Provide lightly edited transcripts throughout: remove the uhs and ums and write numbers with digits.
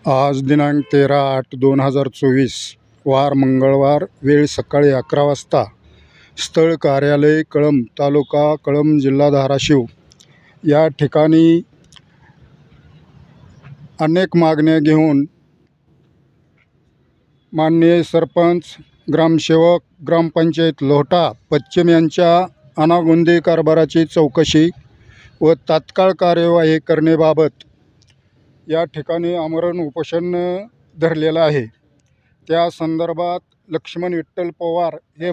आज दिनांक 13/8/2024 वार मंगळवार, वेळ सकाळी 11 वाजता. स्थळ कार्यालय कळंब, तालुका कळंब, जिल्हा धाराशिव. या ठिकाणी अनेक मागण्या घेऊन माननीय सरपंच, ग्रामसेवक, ग्रामपंचायत लोहटा पश्चिम यांच्या अनागोंदी कारभाराची चौकशी व तात्काळ कार्यवाही करण्याबाबत या ठिकाणी आमरण उपोषण धरलेलं आहे. त्या संदर्भात लक्ष्मण विठ्ठल पवार हे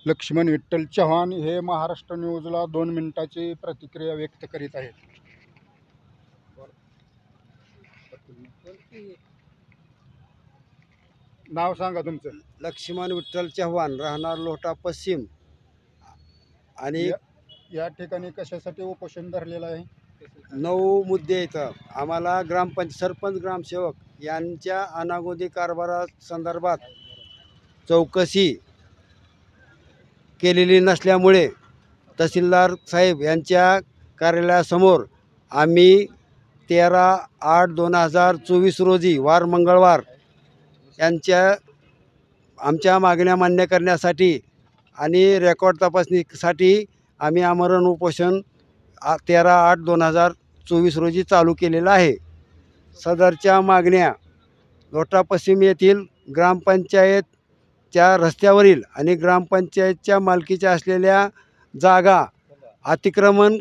लक्ष्मण विठ्ठल चव्हाण हे महाराष्ट्र न्यूजला 2 मिनिटाची प्रतिक्रिया व्यक्त करीत आहेत. नाव सांगा तुमचं. लक्ष्मण विठ्ठल चव्हाण, राहणार लोहटा पश्चिम. आणि या ठिकाणी कशासाठी उपोषण धरलेलं आहे? 9 मुद्दे इथं आम्हाला सरपंच, ग्रामसेवक यांच्या अनागोंदी कारभारासंदर्भात चौकशी केलेली नसल्यामुळे तहसीलदार साहेब यांच्या कार्यालयासमोर आम्ही 13/8/2024 रोजी वार मंगळवार आमच्या मागण्या मान्य करण्यासाठी आणि रेकॉर्ड तपासणीसाठी आम्ही आमरण उपोषण 13/8/2024 रोजी चालू केलेलं आहे. सदरच्या मागण्या लोहटा पश्चिम येथील ग्रामपंचायतच्या रस्त्यावरील आणि ग्रामपंचायतच्या मालकीच्या असलेल्या जागा अतिक्रमण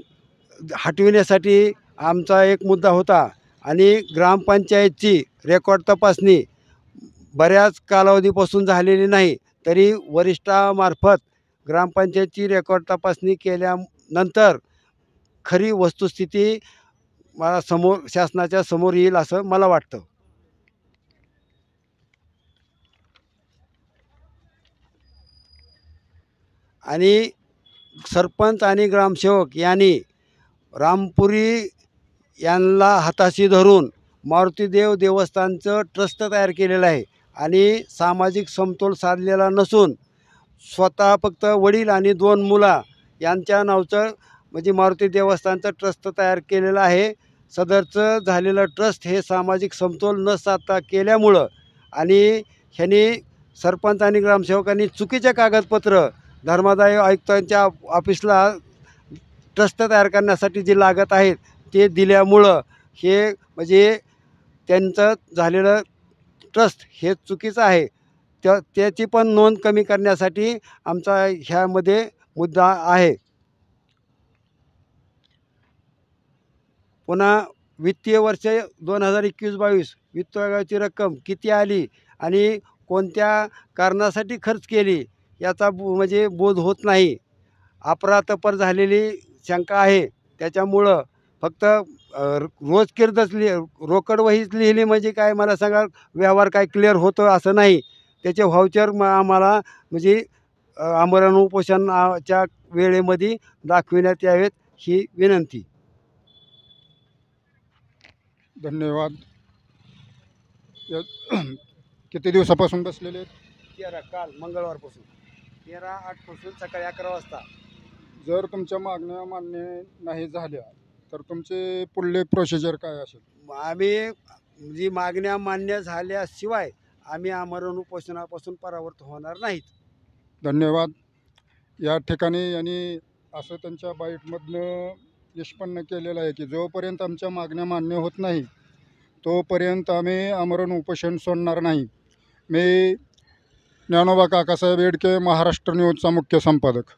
हटविण्यासाठी आमचा एक मुद्दा होता. आणि ग्रामपंचायतची रेकॉर्ड तपासणी बऱ्याच कालावधीपासून झालेली नाही, तरी वरिष्ठामार्फत ग्रामपंचायतची रेकॉर्ड तपासणी केल्यानंतर खरी वस्तुस्थिती शासनाच्या समोर येईल असं मला वाटतं. आणि सरपंच आणि ग्रामसेवक यांनी रामपुरी यांना हाताशी धरून मारुतीदेव देवस्थानचं ट्रस्ट तयार केलेलं आहे आणि सामाजिक समतोल साधलेला नसून स्वतः फक्त वडील आणि 2 मुलं यांच्या नावचं म्हणजे मारुती देवस्थानचं ट्रस्ट तयार केलेलं आहे. सदरचं झालेलं ट्रस्ट हे सामाजिक समतोल न साधता केल्यामुळं आणि ह्यांनी सरपंच आणि ग्रामसेवकांनी चुकीचे कागदपत्र धर्मादाय आयुक्तांच्या ऑफिसला ट्रस्ट तयार करण्यासाठी जे लागत आहेत ते दिल्यामुळं हे म्हणजे त्यांचं झालेलं ट्रस्ट हे चुकीचं आहे. त्याची पण नोंद कमी करण्यासाठी आमचा ह्यामध्ये मुद्दा आहे. पुन्हा वित्तीय वर्ष 2021-22 वित्त आयोगाची रक्कम किती आली आणि कोणत्या कारणासाठी खर्च केली याचा म्हणजे बोध होत नाही. अफरातफर झालेली शंका आहे. त्याच्यामुळं फक्त रोजकिर्दच रोकड वहीच लिहिली म्हणजे काय मला सांगा, व्यवहार काय क्लिअर होतो असं नाही. त्याचे व्हाउचर आम्हाला म्हणजे आमरण उपोषणाच्या वेळेमध्ये दाखविण्यात यावेत ही विनंती. धन्यवाद. किती दिवसापासून बसलेले आहेत? 13 काल मंगळवारपासून 13/8 सकाळी 11 वाजता. जर तुमच्या मागण्या मान्य नाही झाल्या तर तुमचे पुढले प्रोसिजर काय असेल? आम्ही जी मागण्या मान्य झाल्याशिवाय आम्ही आमरण उपोषणापासून परावृत्त होणार नाहीत. धन्यवाद. या ठिकाणी यांनी असं त्यांच्या बाईटमधनं निष्पन्न केलेलं आहे की जोपर्यंत आमच्या मागण्या मान्य होत नाही तोपर्यंत आम्ही आमरण उपोषण सोडणार नाही. मी ज्ञानोबा काकासाहेब येडके, महाराष्ट्र न्यूजचा मुख्य संपादक.